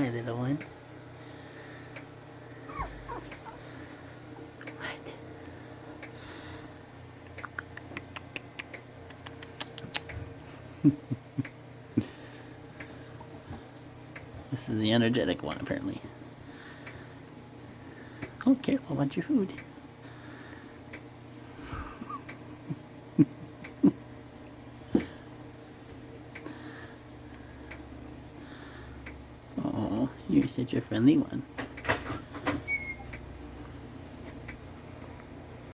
Hi, little one. What? This is the energetic one, apparently. Oh, careful about your food. Oh, you're such a friendly one.